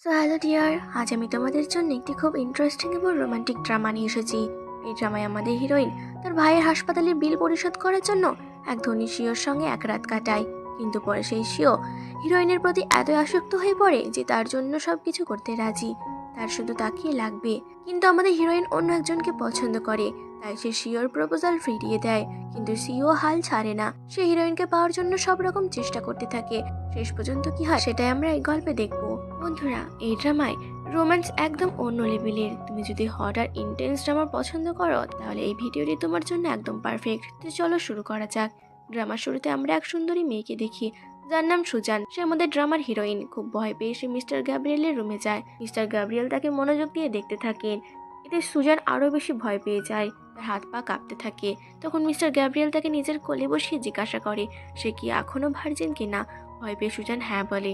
So hello dear, আজ আমি তোমাদের জন্য একটি খুব ইন্টারেস্টিং এবং রোমান্টিক ড্রামা নিয়ে এসেছি। এই ড্রামায় আমাদের হিরোইন তার ভাইয়ের হাসপাতালের বিল পরিশোধ করার জন্য এক ধনী সিওর সঙ্গে এক রাত কাটায়। কিন্তু পরে সেই সিও হিরোইনের প্রতি এত আসক্ত হয়ে পড়ে যে তার জন্য সবকিছু করতে রাজি, তার শুধু তাকিয়ে লাগবে। কিন্তু আমাদের হিরোইন অন্য একজনকে পছন্দ করে, তাই সে সিওর প্রপোজাল ফিরিয়ে দেয়। কিন্তু সিও হাল ছাড়ে না, সে হিরোইনকে পাওয়ার জন্য সব রকম চেষ্টা করতে থাকে। শেষ পর্যন্ত কি হয় সেটাই আমরা এই গল্পে দেখবো। বন্ধুরা, এই ড্রামায় রোম্যান্স একদম অন্য লেভেলের। তুমি যদি হট আর ইন্টেন্স ড্রামা পছন্দ করো তাহলে এই ভিডিওটি তোমার জন্য একদম পারফেক্ট। তো চলো শুরু করা যাক। ড্রামার শুরুতে আমরা এক সুন্দরী মেয়েকে দেখি, যার নাম সুজান। সে আমাদের ড্রামার হিরোইন। খুব ভয় পেয়ে সে মিস্টার গ্যাব্রিয়েলের রুমে যায়। মিস্টার গ্যাব্রিয়েল তাকে মনোযোগ দিয়ে দেখতে থাকেন। এতে সুজান আরো বেশি ভয় পেয়ে যায়, তার হাত পা কাঁপতে থাকে। তখন মিস্টার গ্যাব্রিয়েল তাকে নিজের কোলে বসিয়ে জিজ্ঞাসা করে সে কি এখনো ভার্জিন কিনা। ভয় পেয়ে সুজান হ্যাঁ বলে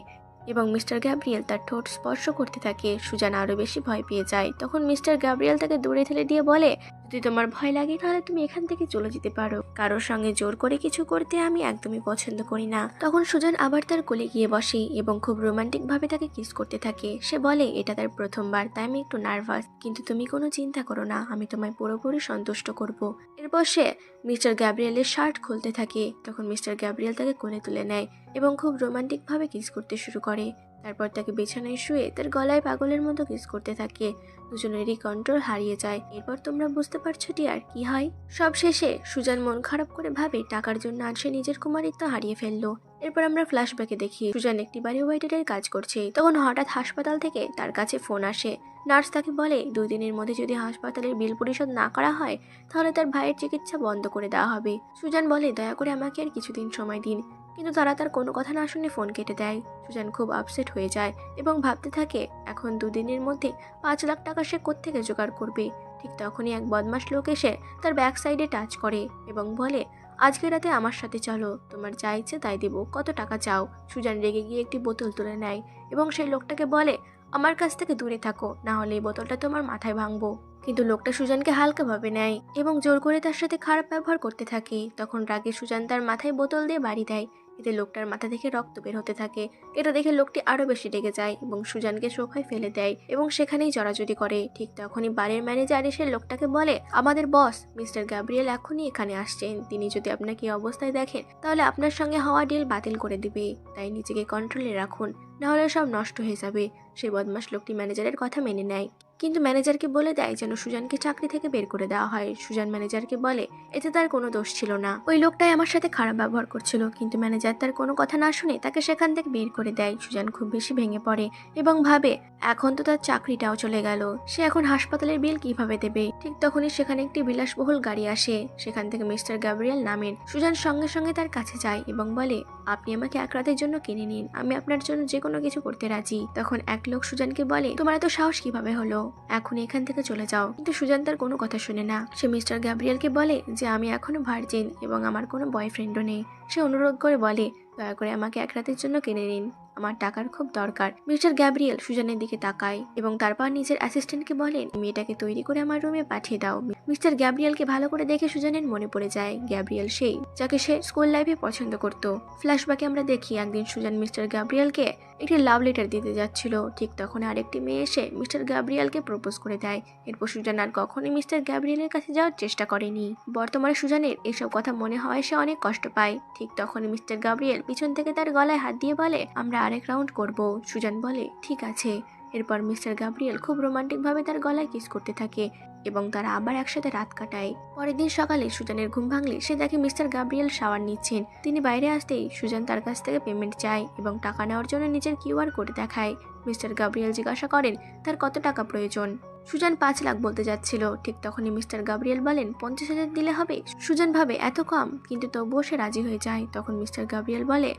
এবং মিস্টার গ্যাব্রিয়েল তার ঠোঁট স্পর্শ করতে থাকে। সুজান আরো বেশি ভয় পেয়ে যায়। তখন মিস্টার গ্যাব্রিয়েল তাকে দূরে ঠেলে দিয়ে বলে, যদি তোমার ভয় লাগে তাহলে তুমি এখান থেকে চলে যেতে পারো। কারোর সঙ্গে জোর করে কিছু করতে আমি একদমই পছন্দ করি না। তখন সুজান আবার তার কোলে গিয়ে বসে এবং খুব রোমান্টিক ভাবে তাকে কিস করতে থাকে। সে বলে এটা তার প্রথমবার, তাই আমি একটু নার্ভাস, কিন্তু তুমি কোনো চিন্তা করো না, আমি তোমায় পুরোপুরি সন্তুষ্ট করব। এরপর সে মিস্টার গ্যাব্রিয়েলের শার্ট খুলতে থাকে। তখন মিস্টার গ্যাব্রিয়েল তাকে কোলে তুলে নেয় এবং খুব রোমান্টিক ভাবে কিস করতে শুরু করে। তারপর তাকে বিছানায় শুয়ে তার গলায় পাগলের মতো কিস করতে থাকে। দুজনেরই কন্ট্রোল হারিয়ে যায়। এরপর তোমরা বুঝতে পারছো ডিয়ার কি হয়। সব শেষে সুজান মন খারাপ করে ভাবে টাকার জন্য আজ সে নিজের কুমারিত্ব হারিয়ে ফেললো। এরপর আমরা ফ্ল্যাশব্যাকে দেখি সুজান একটি বাড়ি ওয়াইটের কাজ করছে। তখন হঠাৎ হাসপাতাল থেকে তার কাছে ফোন আসে। নার্স তাকে বলে 2 দিনের মধ্যে যদি হাসপাতালের বিল পরিশোধ না করা হয় তাহলে তার ভাইয়ের চিকিৎসা বন্ধ করে দেওয়া হবে। সুজান বলে দয়া করে আমাকে আর কিছুদিন সময় দিন, কিন্তু তারা তার কোনো কথা না শুনে ফোন কেটে দেয়। সুজান খুব আপসেট হয়ে যায় এবং ভাবতে থাকে এখন 2 দিনের মধ্যে 5 লাখ টাকা সে কোত্থেকে জোগাড় করবে। ঠিক তখনই এক বদমাশ লোক এসে তার ব্যাক সাইডে টাচ করে এবং বলে আজকে রাতে আমার সাথে চলো, তোমার যা ইচ্ছে তাই দেবো, কত টাকা চাও। সুজান রেগে গিয়ে একটি বোতল তুলে নেয় এবং সেই লোকটাকে বলে আমার কাছ থেকে দূরে থাকো, না হলে এই বোতলটা তোমার মাথায় ভাঙবো। কিন্তু লোকটা সুজানকে হালকাভাবে নেয় এবং জোর করে তার সাথে খারাপ ব্যবহার করতে থাকে। তখন রাগে সুজান তার মাথায় বোতল দিয়ে বাড়ি দেয়। এতে লোকটার মাথা থেকে রক্ত বের হতে থাকে। এটা দেখে লোকটি আরো বেশি রেগে যায় এবং সুজানকে সোফায় ফেলে দেয় এবং সেখানেই জড়াজড়ি করে। ঠিক তখনই বারের ম্যানেজার এসে লোকটাকে বলে আমাদের বস মিস্টার গ্যাব্রিয়েল এখনই এখানে আসছেন, তিনি যদি আপনাকে এই অবস্থায় দেখেন তাহলে আপনার সঙ্গে হওয়া ডিল বাতিল করে দিবে, তাই নিজেকে কন্ট্রোলে রাখুন, নাহলে সব নষ্ট হয়ে যাবে। সেই বদমাশ লোকটি ম্যানেজারের কথা মেনে নেয়, কিন্তু ম্যানেজারকে বলে দেয় যেন সুজানকে চাকরি থেকে বের করে দেওয়া হয়। সুজান ম্যানেজারকে বলে এতে তার কোনো দোষ ছিল না, ওই লোকটাই আমার সাথে খারাপ ব্যবহার করছিল। কিন্তু ম্যানেজার তার কোনো কথা না শুনে তাকে সেখান থেকে বের করে দেয়। সুজান খুব বেশি ভেঙে পড়ে এবং ভাবে এখন তো তার চাকরিটাও চলে গেল, সে এখন হাসপাতালের বিল কিভাবে দেবে। ঠিক তখনই সেখানে একটি বিলাসবহুল গাড়ি আসে। সেখান থেকে মিস্টার গ্যাব্রিয়েল নামেন। সুজান সঙ্গে সঙ্গে তার কাছে যায় এবং বলে আপনি আমাকে এক রাতের জন্য কিনে নিন, আমি আপনার জন্য যে কোনো কিছু করতে রাজি। তখন এক লোক সুজানকে বলে তোমার এত সাহস কিভাবে হলো, এখন এখান থেকে চলে যাও। কিন্তু সুজান তার কোনো কথা শুনে না। সে মিস্টার গ্যাব্রিয়েলকে বলে যে আমি এখনো ভার্জিন এবং আমার কোনো বয়ফ্রেন্ডও নেই। সে অনুরোধ করে বলে দয়া করে আমাকে এক রাতের জন্য কিনে নিন, আমার টাকার খুব দরকার। মিস্টার গ্যাব্রিয়েল সুজানের দিকে তাকায় এবং তারপর নিজের অ্যাসিস্ট্যান্টকে বলেন মেয়েটাকে তৈরি করে আমার রুমে পাঠিয়ে দাও। মিস্টার গ্যাব্রিয়েলকে ভালো করে দেখে সুজানের মনে পড়ে যায় গ্যাব্রিয়েল সেই যাকে সে স্কুল লাইফে পছন্দ করত। ফ্ল্যাশব্যাকে আমরা দেখি একদিন সুজান মিস্টার গ্যাব্রিয়েলকে একটি লাভ লেটার দিতে যাচ্ছিল। ঠিক তখন আরেকটি মেয়ে এসে মিস্টার গ্যাব্রিয়েলকে প্রপোজ করে দেয়। এরপর সুজান আর কখনোই মিস্টার গ্যাব্রিয়েলের কাছে যাওয়ার চেষ্টা করেনি। বর্তমানে সুজানের এসব কথা মনে হয় সে অনেক কষ্ট পায়। ঠিক তখনই মিস্টার গ্যাব্রিয়েল পিছন থেকে তার গলায় হাত দিয়ে বলে আমরা আরেক রাউন্ড করব। সুজান বলে ঠিক আছে। এরপর মিস্টার গ্যাব্রিয়েল খুব রোমান্টিক ভাবে তার গলায় কিস করতে থাকে এবং তারা আবার একসাথে রাত কাটায়। পরের দিন সকালে সুজানের ঘুম ভাঙলে সে দেখে মিস্টার গ্যাব্রিয়েল শাওয়ার নিচ্ছেন। তিনি বাইরে আসতেই সুজান তার কাছ থেকে পেমেন্ট চায় এবং টাকা নেওয়ার জন্য নিজের কিউআর কোড দেখায়। মিস্টার গ্যাব্রিয়েল জিজ্ঞাসা করেন তার কত টাকা প্রয়োজন। সুজান 5 লাখ বলতে যাচ্ছিল। ঠিক তখনই মিস্টার গ্যাব্রিয়েল বলেন 50,000 দিলে হবে। সুজান ভাবে এত কম, কিন্তু তবুও সে রাজি হয়ে যায়। তখন মিস্টার গ্যাব্রিয়েল বলে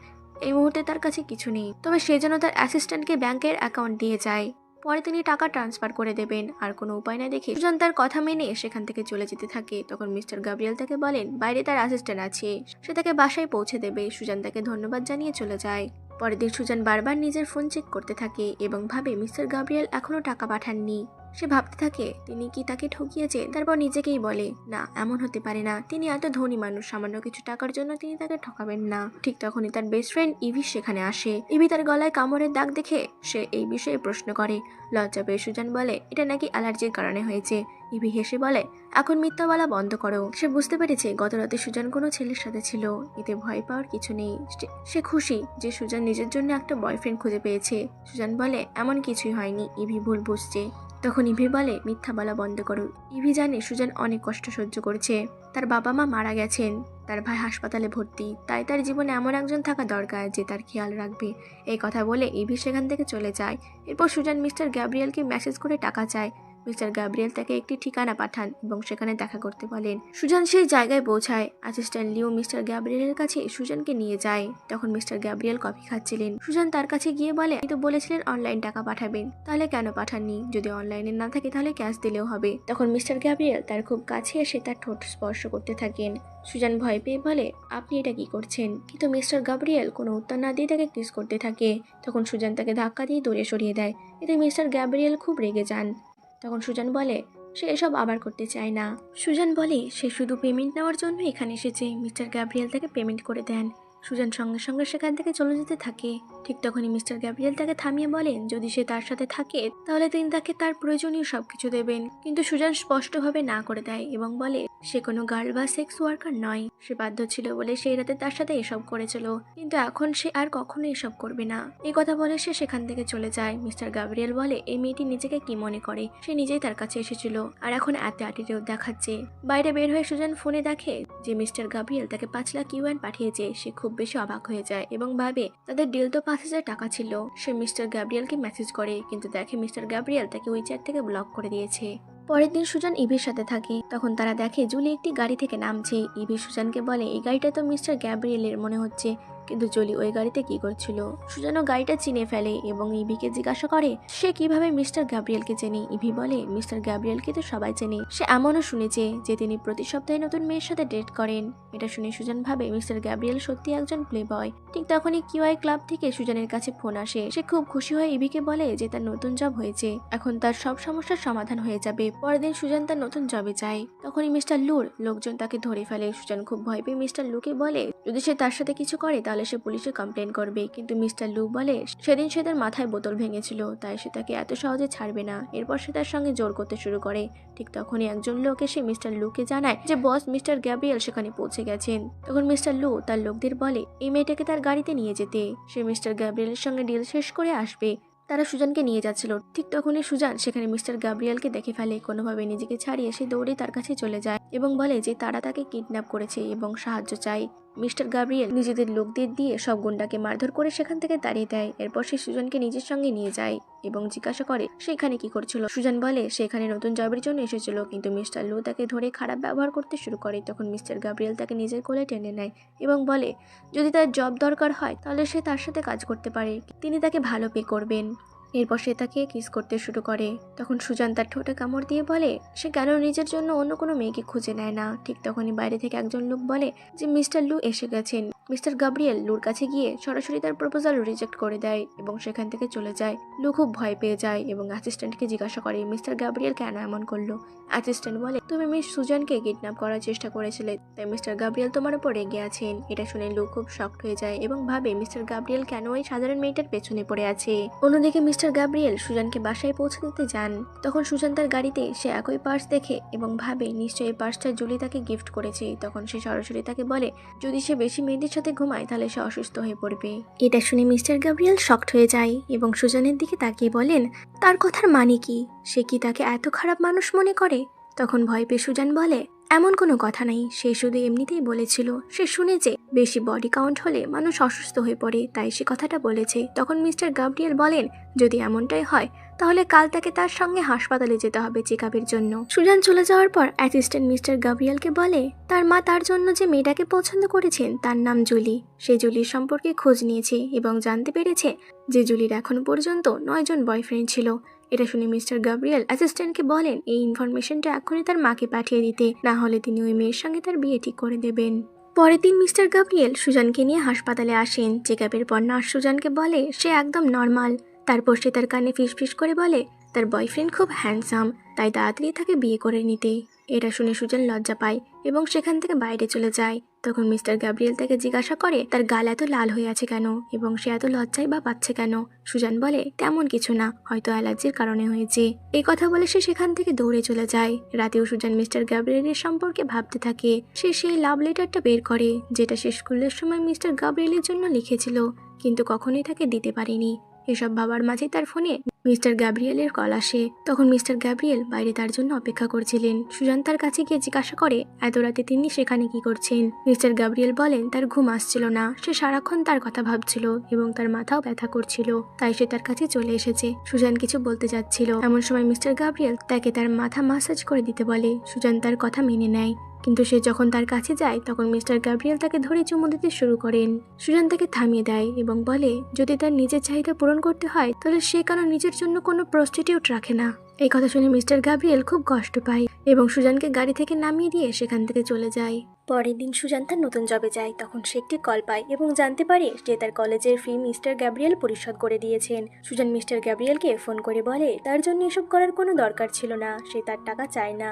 এই মুহূর্তে তার কাছে কিছু নেই, তবে সে যেন তার অ্যাসিস্ট্যান্টকে ব্যাংকের অ্যাকাউন্ট দিয়ে যায়, পরে তিনি টাকা ট্রান্সফার করে দেবেন। আর কোনো উপায় না দেখে সুজান তার কথা মেনে সেখান থেকে চলে যেতে থাকে। তখন মিস্টার গ্যাব্রিয়েল তাকে বলেন বাইরে তার অ্যাসিস্ট্যান্ট আছে, সে তাকে বাসায় পৌঁছে দেবে। সুজান তাকে ধন্যবাদ জানিয়ে চলে যায়। পরের দিন সুজান বারবার নিজের ফোন চেক করতে থাকে এবং ভাবে মিস্টার গ্যাব্রিয়েল এখনো টাকা পাঠাননি। সে ভাবতে থাকে তিনি কি তাকে ঠকিয়েছে। তারপর নিজেকেই বলে না, এমন হতে পারে না, তিনি এত ধনী মানুষ, সামান্য কিছু টাকার জন্য তিনি তাকে ঠকাবেন না। ঠিক তখনই তার বেস্ট ফ্রেন্ড ইভি সেখানে আসে। ইভি তার গলায় কামড়ের দাগ দেখে সে এই বিষয়ে প্রশ্ন করে। লজ্জা পেয়ে সুজান বলে এটা নাকি অ্যালার্জির কারণে হয়েছে। ইভি হেসে বলে এখন মিথ্যা বলা বন্ধ করো। সে বুঝতে পেরেছে গত রাতে সুজান কোনো ছেলের সাথে ছিল, এতে ভয় পাওয়ার কিছু নেই। সে খুশি যে সুজান নিজের জন্য একটা বয়ফ্রেন্ড খুঁজে পেয়েছে। সুজান বলে এমন কিছুই হয়নি, ইভি ভুল বুঝছে। তখন ইভি বলে মিথ্যা বলা বন্ধ করো। ইভি জানে সুজান অনেক কষ্ট সহ্য করছে। তার বাবা মা মারা গেছেন, তার ভাই হাসপাতালে ভর্তি, তাই তার জীবনে এমন একজন থাকা দরকার যে তার খেয়াল রাখবে। এই কথা বলে ইভি সেখান থেকে চলে যায়। এরপর সুজান মিস্টার গ্যাব্রিয়েলকে মেসেজ করে টাকা চায়। মিস্টার গ্যাব্রিয়েল তাকে একটি ঠিকানা পাঠান এবং সেখানে দেখা করতে বলেন। সুজান সেই জায়গায় পৌঁছায়। অ্যাসিস্ট্যান্ট লিও মিস্টার গ্যাব্রিয়েলের কাছে সুজানকে নিয়ে যায়। তখন মিস্টার গ্যাব্রিয়েল কফি খাচ্ছিলেন। সুজান তার কাছে গিয়ে বলে আপনি তো বলেছিলেন অনলাইন টাকা পাঠাবেন, তাহলে কেন পাঠাননি? যদি অনলাইনে না থাকে তাহলে ক্যাশ দিলেও হবে। তখন মিস্টার গ্যাব্রিয়েল তার খুব কাছে এসে তার ঠোঁট স্পর্শ করতে থাকেন। সুজান ভয় পেয়ে বলে আপনি এটা কি করছেন? কিন্তু মিস্টার গ্যাব্রিয়েল কোনো উত্তর না দিয়ে তাকে কিস করতে থাকে। তখন সুজান তাকে ধাক্কা দিয়ে দূরে সরিয়ে দেয়। এতে মিস্টার গ্যাব্রিয়েল খুব রেগে যান। তখন সুজান বলে সে এসব আবার করতে চায় না। সুজান বলে সে শুধু পেমেন্ট নেওয়ার জন্য এখানে এসেছে। মিস্টার গ্যাব্রিয়েল তাকে পেমেন্ট করে দেন। সুজান সঙ্গে সঙ্গে সেখান থেকে চলে যেতে থাকে। ঠিক তখনই মিস্টার গ্যাব্রিয়েল তাকে থামিয়ে বলেন যদি সে তার সাথে থাকে তাহলে তিনি তাকে তার প্রয়োজনীয় সবকিছু দেবেন। কিন্তু সুজান স্পষ্টভাবে না করে দেয় এবং বলে সে কোনো গার্ল বা সেক্স ওয়ার্কার নয়। সে বাধ্য ছিল বলে সেই রাতে তার সাথে এসব করেছিল, কিন্তু এখন সে আর কখনো এসব করবে না। এই কথা বলে সে সেখান থেকে চলে যায়। মিস্টার গ্যাব্রিয়েল বলে এই মেয়েটি নিজেকে কি মনে করে, সে নিজেই তার কাছে এসেছিল আর এখন এত অ্যাটিটিউড দেখাচ্ছে। বাইরে বের হয়ে সুজান ফোনে দেখে যে মিস্টার গ্যাব্রিয়েল তাকে 5 লাখ ইউয়ান পাঠিয়েছে। সে খুব বেশি অবাক হয়ে যায় এবং ভাবে তাদের ডিল তো 5,000 টাকা ছিল। সে মিস্টার গ্যাব্রিয়েলকে মেসেজ করে কিন্তু দেখে মিস্টার গ্যাব্রিয়েল তাকে ওই চ্যাট থেকে ব্লক করে দিয়েছে। পরের দিন সুজান ইভির সাথে থাকে। তখন তারা দেখে জুলি একটি গাড়ি থেকে নামছে। ইভি সুজানকে বলে এই গাড়িটা তো মিস্টার গ্যাব্রিয়েলের মনে হচ্ছে, কিন্তু জুলি ওই গাড়িতে কি করছিল? সুজানও গাড়িটা চিনে ফেলে এবং ইভিকে জিজ্ঞাসা করে সে কিভাবে মিস্টার গ্যাব্রিয়েলকে চেনে। ইভি বলে মিস্টার গ্যাব্রিয়েলকে তো সবাই চেনে, সে এমনও শুনেছে যে তিনি প্রতি সপ্তাহে নতুন মেয়ের সাথে ডেট করেন। এটা শুনে সুজান ভাবে মিস্টার গ্যাব্রিয়েল সত্যি একজন প্লে বয়। ঠিক তখনই কিউআই ক্লাব থেকে সুজানের কাছে ফোন আসে। সে খুব খুশি হয়ে ইভিকে বলে যে তার নতুন জব হয়েছে, এখন তার সব সমস্যার সমাধান হয়ে যাবে। পরের দিন সুজান তার নতুন জবে যায়। তখনই মিস্টার লুর লোকজন তাকে ধরে ফেলে। সুজান খুব ভয় পেয়ে মিস্টার লুকে বলে যদি সে তার সাথে কিছু করে তাহলে সে পুলিশে কমপ্লেন করবে। কিন্তু মিস্টার লু বলে সেদিন সে তার মাথায় বোতল ভেঙেছিল, তাই সে তাকে এত সহজে ছাড়বে না। এরপর সে তার সঙ্গে জোর করতে শুরু করে। ঠিক তখনই একজন লোক এসে মিস্টার লুকে জানায় যে বস মিস্টার গ্যাব্রিয়েল সেখানে পৌঁছে গেছেন। তখন মিস্টার লু তার লোকদের বলে এই মেয়েটাকে তার গাড়িতে নিয়ে যেতে, সে মিস্টার গ্যাব্রিয়েলের সঙ্গে ডিল শেষ করে আসবে। তারা সুজানকে নিয়ে যাচ্ছিল। ঠিক তখনই সুজান সেখানে মিস্টার গ্যাব্রিয়েলকে দেখে ফেলে। কোনোভাবে নিজেকে ছাড়িয়ে সে দৌড়ে তার কাছে চলে যায় এবং বলে যে তারা তাকে কিডন্যাপ করেছে এবং সাহায্য চায়। মিস্টার গ্যাব্রিয়েল নিজেদের লোকদের দিয়ে সব গুন্ডাকে মারধর করে সেখান থেকে তাড়িয়ে দেয়। এরপর সে সুজানকে নিজের সঙ্গে নিয়ে যায় এবং জিজ্ঞাসা করে সে এখানে কি করছিল। সুজান বলে সে এখানে নতুন জবের জন্য এসেছিল, কিন্তু মিস্টার লু তাকে ধরে খারাপ ব্যবহার করতে শুরু করে। তখন মিস্টার গ্যাব্রিয়েল তাকে নিজের কোলে টেনে নেয় এবং বলে যদি তার জব দরকার হয় তাহলে সে তার সাথে কাজ করতে পারে, তিনি তাকে ভালো পে করবেন। এরপর সে তাকে কিস করতে শুরু করে। তখন সুজান তার ঠোঁটে কামড় দিয়ে বলে সে কেন নিজের জন্য অন্য কোনো মেয়েকে খুঁজে নেয় না। ঠিক তখনই বাইরে থেকে একজন লোক বলে যে মিস্টার লু এসে গেছেন। মিস্টার গ্যাব্রিয়েল লুর কাছে গিয়ে সরাসরি তার প্রপোজাল রিজেক্ট করে দেয় এবং সেখান থেকে চলে যায়। লু খুব ভয় পেয়ে যায় এবং অ্যাসিস্ট্যান্টকে জিজ্ঞাসা করে মিস্টার গ্যাব্রিয়েল কেন এমন করলো। অ্যাসিস্ট্যান্ট বলে তুমি মিস সুজানকে কিডন্যাপ করার চেষ্টা করেছিলে, তাই মিস্টার গ্যাব্রিয়েল তোমার উপর রেগে আছেন। এটা শুনে লু খুব শকড হয়ে যায় এবং ভাবে মিস্টার গ্যাব্রিয়েল কেন ওই সাধারণ মেয়েটার পেছনে পড়ে আছে। অন্যদিকে মিস্টার গ্যাব্রিয়েল সুজানকে বাসায় পৌঁছে দিতে যান। তখন সুজান তার গাড়িতে সে একই পার্স দেখে এবং ভাবে নিশ্চয়ই এই পার্সটা জুলি তাকে গিফট করেছে। তখন সে সরাসরি তাকে বলে যদি সে বেশি মেয়েদের সাথে ঘুমায় তাহলে সে অসুস্থ হয়ে পড়বে। এটা শুনে মিস্টার গ্যাব্রিয়েল শকড হয়ে যায় এবং সুজানের দিকে তাকিয়ে বলেন তার কথার মানে কি, সে কি তাকে এত খারাপ মানুষ মনে করে। তখন ভয় পেয়ে সুজান বলে এমন কোনো কথা নেই, সে শুধু এমনিতেই বলেছিল। সে শুনেছে বেশি বডি কাউন্ট হলে মানুষ অসুস্থ হয়ে পড়ে, তাই সে কথাটা বলেছে। তখন মিস্টার গ্যাব্রিয়েল বলেন যদি এমনটাই হয় তাহলে কাল তাকে তার সঙ্গে হাসপাতালে যেতে হবে চেকআপের জন্য। সুজান চলে যাওয়ার পর অ্যাসিস্ট্যান্ট মিস্টার গ্যাব্রিয়েলকে বলে তার মা তার জন্য যে মেয়েটাকে পছন্দ করেছেন তার নাম জুলি। সে জুলির সম্পর্কে খোঁজ নিয়েছে এবং জানতে পেরেছে যে জুলির এখন পর্যন্ত 9 জন বয়ফ্রেন্ড ছিল। এটা শুনে মিস্টার গ্যাব্রিয়েল অ্যাসিস্ট্যান্টকে বলেন এই ইনফরমেশনটা এখনই তার মাকে পাঠিয়ে দিতে, না হলে তিনি ওই মেয়ের সঙ্গে তার বিয়ে ঠিক করে দেবেন। পরের দিন মিস্টার গ্যাব্রিয়েল সুজানকে নিয়ে হাসপাতালে আসেন। চেকআপের পর নার্স সুজানকে বলে সে একদম নর্মাল। তারপর সে তার কানে ফিসফিস করে বলে তার বয়ফ্রেন্ড খুব হ্যান্ডসাম, তাই তাড়াতাড়ি তাকে বিয়ে করে নিতে। এটা শুনে সুজান লজ্জা পায় এবং সেখান থেকে বাইরে চলে যায়। তখন মিস্টার গ্যাব্রিয়েল তাকে জিজ্ঞাসা করে তার গাল এত লাল হয়ে আছে কেন এবং সে এত লজ্জায় বা পাচ্ছে কেন। সুজান বলে তেমন কিছু না, হয়তো অ্যালার্জির কারণে হয়েছে। এই কথা বলে সে সেখান থেকে দৌড়ে চলে যায়। রাতেও সুজান মিস্টার গ্যাব্রিয়েলের সম্পর্কে ভাবতে থাকে। সে সেই লাভ লেটারটা বের করে যেটা সে স্কুলের সময় মিস্টার গ্যাব্রিয়েলের জন্য লিখেছিল, কিন্তু কখনোই তাকে দিতে পারেনি। এসব ভাবার মাঝে তার ফোনে মিস্টার গ্যাব্রিয়েলের কল আসে। তখন মিস্টার গ্যাব্রিয়েল বাইরে তার জন্য অপেক্ষা করছিলেন। সুজান তার কাছে গিয়ে জিজ্ঞাসা করে এত রাতে তিনি সেখানে কি করছেন। মিস্টার গ্যাব্রিয়েল বলেন তার ঘুম আসছিল না, সে সারাক্ষণ তার কথা ভাবছিল এবং তার মাথাও ব্যথা করছিল, তাই সে তার কাছে চলে এসেছে। সুজান কিছু বলতে যাচ্ছিল, এমন সময় মিস্টার গ্যাব্রিয়েল তাকে তার মাথা মাসাজ করে দিতে বলে। সুজান তার কথা মেনে নেয়, কিন্তু সে যখন তার কাছে যায় তখন মিস্টার গ্যাব্রিয়েল তাকে ধরে চুমু দিতে শুরু করেন। সুজান তাকে থামিয়ে দেয় এবং বলে যদি তার নিজের চাহিদা পূরণ করতে হয় তাহলে সে কেন নিজের জন্য কোনো প্রস্টিটিউট রাখে না। এই কথা শুনে মিস্টার গ্যাব্রিয়েল খুব কষ্ট পায় এবং সুজানকে গাড়ি থেকে নামিয়ে দিয়ে সেখান থেকে চলে যায়। পরের দিন সুজান তার নতুন জবে যায়। তখন সে একটি কল পায় এবং জানতে পারে যে তার কলেজের ফি মিস্টার গ্যাব্রিয়েল পরিশোধ করে দিয়েছেন। সুজান মিস্টার গ্যাব্রিয়েলকে ফোন করে বলে তার জন্য এসব করার কোনো দরকার ছিল না, সে তার টাকা চায় না।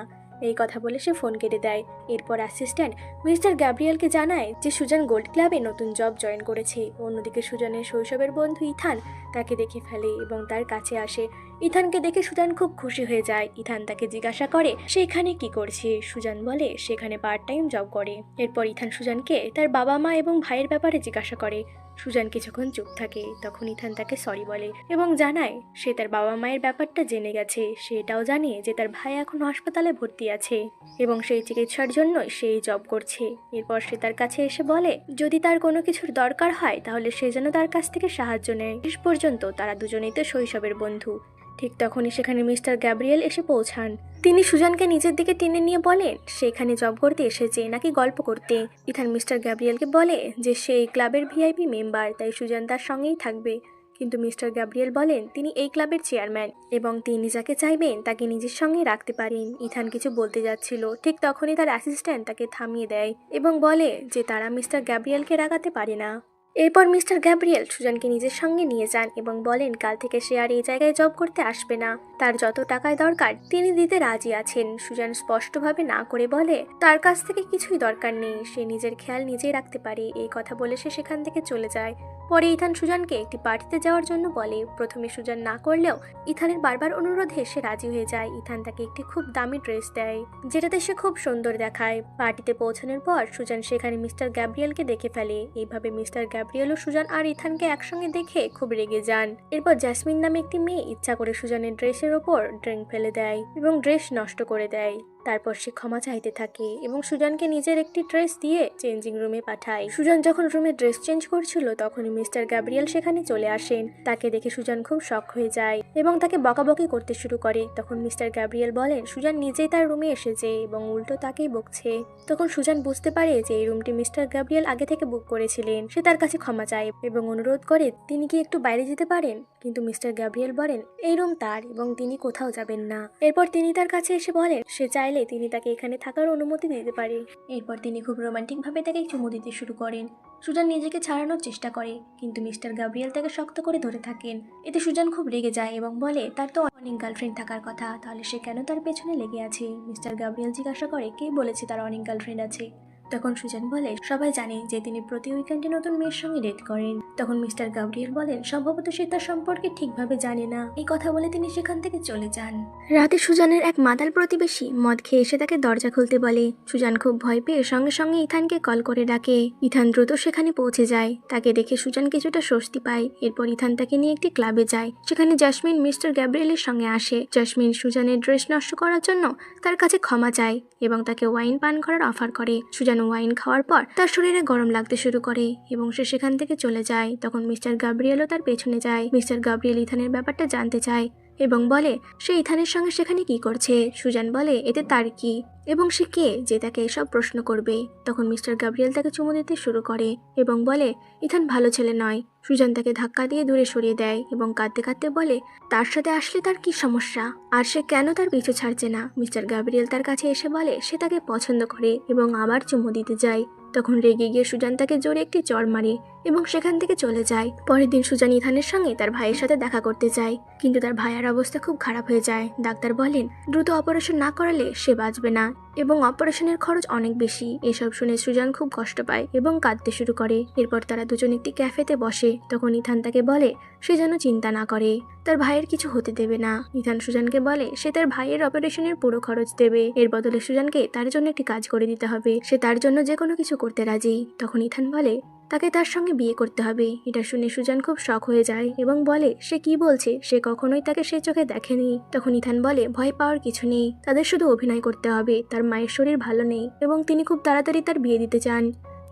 এই কথা বলে সে ফোন কেটে দেয়। এরপর অ্যাসিস্ট্যান্ট মিস্টার গ্যাব্রিয়েলকে জানায় যে সুজান গোল্ড ক্লাবে নতুন জব জয়েন করেছে। অন্যদিকে সুজানের শৈশবের বন্ধু ইথান তাকে দেখে ফেলে এবং তার কাছে আসে। ইথানকে দেখে সুজান খুব খুশি হয়ে যায়। ইথান তাকে জিজ্ঞাসা করে সে এখানে কি করছে। সুজান বলে সেখানে পার্ট টাইম জব করে। এরপর ইথান সুজানকে তার বাবা মা এবং ভাইয়ের ব্যাপারে জিজ্ঞাসা করে। সুজান কিছুক্ষণ চুপ থাকে। তখন ইথান তাকে সরি বলে এবং জানায় সে তার বাবা মায়ের ব্যাপারটা জেনে গেছে। সে এটাও জানে যে তার ভাই এখন হাসপাতালে ভর্তি আছে এবং সেই চিকিৎসার জন্যই সে এই জব করছে। এরপর সে তার কাছে এসে বলে যদি তার কোনো কিছুর দরকার হয় তাহলে সে যেন তার কাছ থেকে সাহায্য নেয়। শেষ পর্যন্ত তারা দুজনেই তো শৈশবের বন্ধু। ঠিক তখনই সেখানে মিস্টার গ্যাব্রিয়েল এসে পৌঁছান। তিনি সুজানকে নিজের দিকে টেনে নিয়ে বলেন সে এখানে জব করতে এসেছে নাকি গল্প করতে। ইথান মিস্টার গ্যাব্রিয়েলকে বলে যে সে এই ক্লাবের ভিআইপি মেম্বার, তাই সুজান তার সঙ্গেই থাকবে। কিন্তু মিস্টার গ্যাব্রিয়েল বলেন তিনি এই ক্লাবের চেয়ারম্যান এবং তিনি যাকে চাইবেন তাকে নিজের সঙ্গে রাখতে পারেন। ইথান কিছু বলতে যাচ্ছিল, ঠিক তখনই তার অ্যাসিস্ট্যান্ট তাকে থামিয়ে দেয় এবং বলে যে তারা মিস্টার গ্যাব্রিয়েলকে রাগাতে পারে না। এরপর মিস্টার গ্যাব্রিয়েল সুজানকে নিজের সঙ্গে নিয়ে যান এবং বলেন কাল থেকে সে আর এই জায়গায় জব করতে আসবে না। তার যত টাকায় দরকার তিনি দিতে রাজি আছেন। সুজান স্পষ্টভাবে না করে বলে তার কাছ থেকে কিছুই দরকার নেই, সে নিজের খেয়াল নিজেই রাখতে পারে। এই কথা বলে সে সেখান থেকে চলে যায়। পরে ইথান সুজানকে একটি পার্টিতে যাওয়ার জন্য বলে। প্রথমে সুজান না করলেও ইথানের বারবার অনুরোধে সে রাজি হয়ে যায়। ইথান তাকে একটি খুব দামি ড্রেস দেয় যেটাতে সে খুব সুন্দর দেখায়। পার্টিতে পৌঁছানোর পর সুজান সেখানে মিস্টার গ্যাব্রিয়েলকে দেখে ফেলে। এইভাবে মিস্টার গ্যাব্রিয়েল ও সুজান আর ইথানকে একসঙ্গে দেখে খুব রেগে যান। এরপর জ্যাসমিন নামে একটি মেয়ে ইচ্ছা করে সুজানের ড্রেসের ওপর ড্রিঙ্ক ফেলে দেয় এবং ড্রেস নষ্ট করে দেয়। তারপর সে ক্ষমা চাইতে থাকে এবং সুজানকে নিজের একটি ড্রেস দিয়ে চেঞ্জিং রুমে পাঠায়। সুজান যখন রুমে ড্রেস চেঞ্জ করছিল তখনই মিস্টার গ্যাব্রিয়েল সেখানে চলে আসেন। তাকে দেখে সুজান খুব শক হয়ে যায় এবং তাকে বকাবকি করতে শুরু করে। তখন মিস্টার গ্যাব্রিয়েল বলেন সুজান নিজেই তার রুমে এসেছে এবং উল্টো তাকেই বকছে। তখন সুজান বুঝতে পারে যে এই রুমটি মিস্টার গ্যাব্রিয়েল আগে থেকে বুক করেছিলেন। সে তার কাছে ক্ষমা চায় এবং অনুরোধ করে তিনি কি একটু বাইরে যেতে পারেন, কিন্তু মিস্টার গ্যাব্রিয়েল বলেন এই রুম তার এবং তিনি কোথাও যাবেন না। এরপর তিনি তার কাছে এসে বলেন সে চাইলে তিনি তাকে এখানে থাকার অনুমতি দিতে পারে। এরপর তিনি খুব রোমান্টিক ভাবে তাকে চুমু দিতে শুরু করেন। সুজান নিজেকে ছাড়ানোর চেষ্টা করে কিন্তু মিস্টার গ্যাব্রিয়েল তাকে শক্ত করে ধরে থাকেন। এতে সুজান খুব রেগে যায় এবং বলে তার তো অনেক গার্লফ্রেন্ড থাকার কথা, তাহলে সে কেন তার পেছনে লেগে আছে। মিস্টার গ্যাব্রিয়েল জিজ্ঞাসা করে কে বলেছে তার অনেক গার্লফ্রেন্ড আছে। তখন সুজান বলে সবাই জানে যে তিনি প্রতি উইকেন্ডে নতুন মেয়ের সঙ্গে ডেট করেন। তখন মিস্টার গ্যাব্রিয়েল বলেন সম্ভবত সে তার সম্পর্কে ঠিকভাবে জানে না। এই কথা বলে তিনি সেখান থেকে চলে যান। রাতে সুজানের এক মাতাল প্রতিবেশী মদ খেয়ে এসে তাকে দরজা খুলতে বলে। সুজান খুব ভয় পেয়ে সঙ্গে সঙ্গে ইথানকে কল করে ডাকে। ইথান দ্রুত সেখানে পৌঁছে যায়। তাকে দেখে সুজান কিছুটা স্বস্তি পায়। এরপর ইথান তাকে নিয়ে একটি ক্লাবে যায়। সেখানে জ্যাসমিন মিস্টার গ্যাব্রিয়েলের সঙ্গে আসে। জ্যাসমিন সুজানের ড্রেস নষ্ট করার জন্য তার কাছে ক্ষমা চায় এবং তাকে ওয়াইন পান করার অফার করে। সুজান ওয়াইন খাওয়ার পর তার শরীরে গরম লাগতে শুরু করে এবং সে সেখান থেকে চলে যায়। তখন মিস্টার গ্যাব্রিয়েলও তার পেছনে যায়। মিস্টার গ্যাব্রিয়েল ইথানের ব্যাপারটা জানতে চায় এবং বলে সে ইথানের সঙ্গে সেখানে কি করছে। সুজান বলে এতে তার কি এবং সে কে যে তাকে এসব প্রশ্ন করবে। তখন মিস্টার গ্যাব্রিয়েল তাকে চুমু দিতে শুরু করে এবং বলে ইথান ভালো ছেলে নয়। সুজান তাকে ধাক্কা দিয়ে দূরে সরিয়ে দেয় এবং কাঁদতে কাঁদতে বলে তার সাথে আসলে তার কি সমস্যা আর সে কেন তার পিছু ছাড়ছে না। মিস্টার গ্যাব্রিয়েল তার কাছে এসে বলে সে তাকে পছন্দ করে এবং আবার চুমু দিতে যায়। তখন রেগে গিয়ে সুজান তাকে জোরে একটি চড় মারে এবং সেখান থেকে চলে যায়। পরের দিন সুজান ইথানের সঙ্গে তার ভাইয়ের সাথে দেখা করতে যায়, কিন্তু তার ভাইয়ের অবস্থা খুব খারাপ হয়ে যায়। ডাক্তার বলেন দ্রুত অপারেশন না করালে সে বাঁচবে না এবং অপারেশনের খরচ অনেক বেশি। এসব শুনে সুজান খুব কষ্ট পায় এবং কাঁদতে শুরু করে। এরপর তারা দুজন একটি ক্যাফেতে বসে। তখন ইথান তাকে বলে সে যেন চিন্তা না করে, তার ভাইয়ের কিছু হতে দেবে না। ইথান সুজানকে বলে সে তার ভাইয়ের অপারেশনের পুরো খরচ দেবে, এর বদলে সুজানকে তার জন্য একটি কাজ করে দিতে হবে। সে তার জন্য যে কোনো কিছু করতে রাজি। তখন ইথান বলে তাকে তার সঙ্গে বিয়ে করতে হবে। এটা শুনে সুজান খুব শক হয়ে যায় এবং বলে সে কি বলছে, সে কখনোই তাকে সে চোখে দেখেনি। তখন ইথান বলে ভয় পাওয়ার কিছু নেই, তাদের শুধু অভিনয় করতে হবে। তার মায়ের শরীর ভালো নেই এবং তিনি খুব তাড়াতাড়ি তার বিয়ে দিতে চান,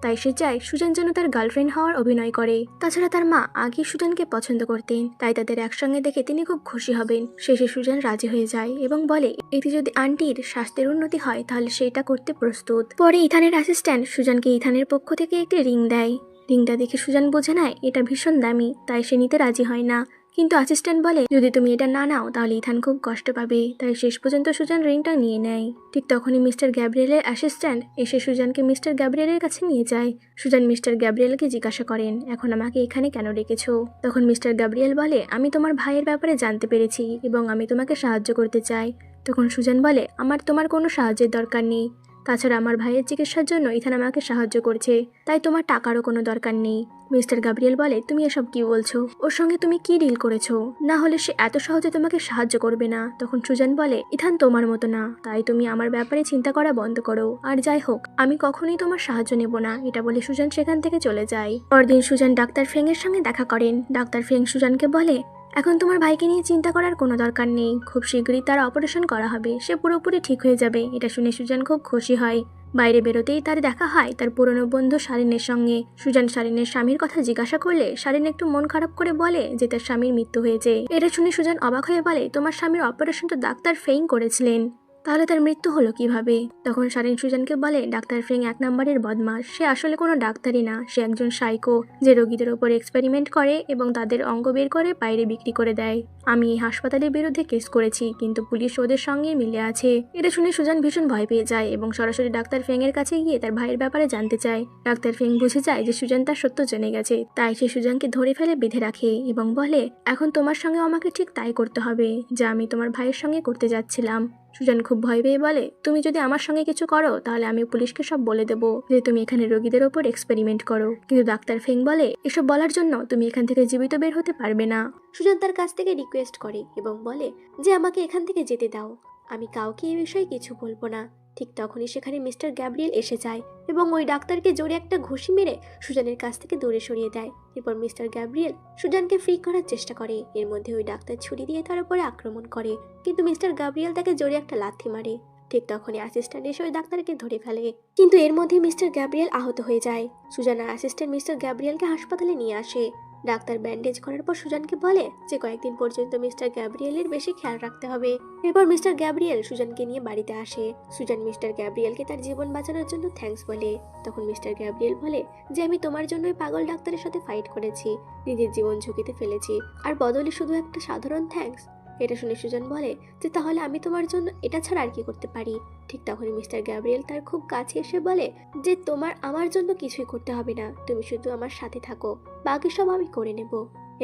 তাই সে চায় সুজান যেন তার গার্লফ্রেন্ড হওয়ার অভিনয় করে। তাছাড়া তার মা আগে সুজানকে পছন্দ করতেন, তাই তাদের একসঙ্গে দেখে তিনি খুব খুশি হবেন। শেষে সুজান রাজি হয়ে যায় এবং বলে এতে যদি আন্টির স্বাস্থ্যের উন্নতি হয় তাহলে সেটা করতে প্রস্তুত। পরে ইথানের অ্যাসিস্ট্যান্ট সুজানকে ইথানের পক্ষ থেকে একটি রিং দেয়। রিংটা দেখে সুজান বুঝে নেয় এটা ভীষণ দামি, তাই সে নিতে রাজি হয় না। কিন্তু অ্যাসিস্ট্যান্ট বলে যদি তুমি এটা না নাও তাহলে ইথান খুব কষ্ট পাবে, তাই শেষ পর্যন্ত সুজান রিংটা নিয়ে নেয়। ঠিক তখনই মিস্টার গ্যাব্রিয়েলের অ্যাসিস্ট্যান্ট এসে সুজানকে মিস্টার গ্যাব্রিয়েলের কাছে নিয়ে যায়। সুজান মিস্টার গ্যাব্রিয়েলকে জিজ্ঞাসা করেন এখন আমাকে এখানে কেন রেখেছো। তখন মিস্টার গ্যাব্রিয়েল বলে আমি তোমার ভাইয়ের ব্যাপারে জানতে পেরেছি এবং আমি তোমাকে সাহায্য করতে চাই। তখন সুজান বলে আমার তোমার কোনো সাহায্যের দরকার নেই, তাছাড়া আমার ভাইয়ের চিকিৎসার জন্য ইথান আমাকে সাহায্য করছে, তাই তোমার টাকারও কোনো দরকার নেই। মিস্টার গ্যাব্রিয়েল বলে তুমি এসব কি বলছো, ওর সঙ্গে তুমি কি ডিল করেছো, না হলে সে এত সহজে তোমাকে সাহায্য করবে না। তখন সুজান বলে ইথান তোমার মতো না, তাই তুমি আমার ব্যাপারে চিন্তা করা বন্ধ করো, আর যাই হোক আমি কখনোই তোমার সাহায্য নেব না। এটা বলে সুজান সেখান থেকে চলে যায়। পরদিন সুজান ডাক্তার ফেংয়ের সঙ্গে দেখা করেন। ডাক্তার ফেং সুজানকে বলে এখন তোমার ভাইকে নিয়ে চিন্তা করার কোনো দরকার নেই, খুব শীঘ্রই তার অপারেশন করা হবে, সে পুরোপুরি ঠিক হয়ে যাবে। এটা শুনে সুজান খুব খুশি হয়। বাইরে বেরোতেই তার দেখা হয় তার পুরনো বন্ধু শারিনের সঙ্গে। সুজান শারিনের স্বামীর কথা জিজ্ঞাসা করলে শারিন একটু মন খারাপ করে বলে যে তার স্বামীর মৃত্যু হয়েছে। এটা শুনে সুজান অবাক হয়ে বলে তোমার স্বামীর অপারেশনটা ডাক্তার ফেং করেছিলেন, তাহলে তার মৃত্যু হলো কিভাবে। তখন শারিন সুজানকে বলে ডাক্তার ফেং এক নম্বরের বদমাশ, সে আসলে কোনো ডাক্তারই না, সে একজন সাইকো যে রোগীদের ওপর এক্সপেরিমেন্ট করে এবং তাদের অঙ্গ বের করে বাইরে বিক্রি করে দেয়। আমি এই হাসপাতালের বিরুদ্ধে কেস করেছি, কিন্তু পুলিশ ওদের সঙ্গে মিলে আছে। এটা শুনে সুজান ভীষণ ভয় পেয়ে যায় এবং সরাসরি ডাক্তার ফেং এর কাছে গিয়ে তার ভাইয়ের ব্যাপারে জানতে চায়। ডাক্তার ফেং বুঝে যায় যে সুজান তার সত্য জেনে গেছে, তাই সে সুজানকে ধরে ফেলে বেঁধে রাখে এবং বলে এখন তোমার সঙ্গে আমাকে ঠিক তাই করতে হবে যা আমি তোমার ভাইয়ের সঙ্গে করতে যাচ্ছিলাম। সুজান খুব ভয় পেয়ে বলে তুমি যদি আমার সঙ্গে কিছু করো তাহলে আমি পুলিশকে সব বলে দেবো যে তুমি এখানে রোগীদের ওপর এক্সপেরিমেন্ট করো। কিন্তু ডাক্তার ফেং বলে এসব বলার জন্য তুমি এখান থেকে জীবিত বের হতে পারবে না। সুজান তার কাছ থেকে রিকোয়েস্ট করে এবং বলে যে আমাকে এখান থেকে যেতে দাও, আমি কাউকে এই বিষয়ে কিছু বলবো না। ঠিক তখনই সেখানে মিস্টার গ্যাব্রিয়েল এসে যায় এবং ওই ডাক্তারকে জোরে একটা ঘুষি মেরে সুজানের কাছ থেকে দূরে সরিয়ে দেয়। এরপর মিস্টার গ্যাব্রিয়েল সুজানকে ফ্রি করার চেষ্টা করে, এর মধ্যে ওই ডাক্তার ছুরি দিয়ে তার উপরে আক্রমণ করে, কিন্তু মিস্টার গ্যাব্রিয়েল তাকে জোরে একটা লাথি মারে। ঠিক তখনই অ্যাসিস্ট্যান্ট এসে ওই ডাক্তারকে ধরে ফেলে, কিন্তু এর মধ্যে মিস্টার গ্যাব্রিয়েল আহত হয়ে যায়। সুজান আর অ্যাসিস্ট্যান্ট মিস্টার গ্যাব্রিয়েলকে হাসপাতালে নিয়ে আসে। ডাক্তার ব্যান্ডেজ করার পর সুজানকে বলে যে কয়েকদিন পর্যন্ত মিস্টার গ্যাব্রিয়েলের বেশি খেয়াল রাখতে হবে। এরপর মিস্টার গ্যাব্রিয়েল সুজানকে নিয়ে বাড়িতে আসে। সুজান মিস্টার গ্যাব্রিয়েলকে তার জীবন বাঁচানোর জন্য থ্যাঙ্কস বলে। তখন মিস্টার গ্যাব্রিয়েল বলে যে আমি তোমার জন্য ওই পাগল ডাক্তারের সাথে ফাইট করেছি, নিজের জীবন ঝুঁকিতে ফেলেছি, আর বদলে শুধু একটা সাধারণ থ্যাঙ্কস। এটা শুনে সুজান বলে যে তাহলে আমি তোমার জন্য এটা ছাড়া আর কি করতে পারি। ঠিক তখনই মিস্টার গ্যাব্রিয়েল তার খুব কাছে এসে বলে যে তোমার আমার জন্য কিছুই করতে হবে না, তুমি শুধু আমার সাথে থাকো, বাকি সব আমি করে নেব।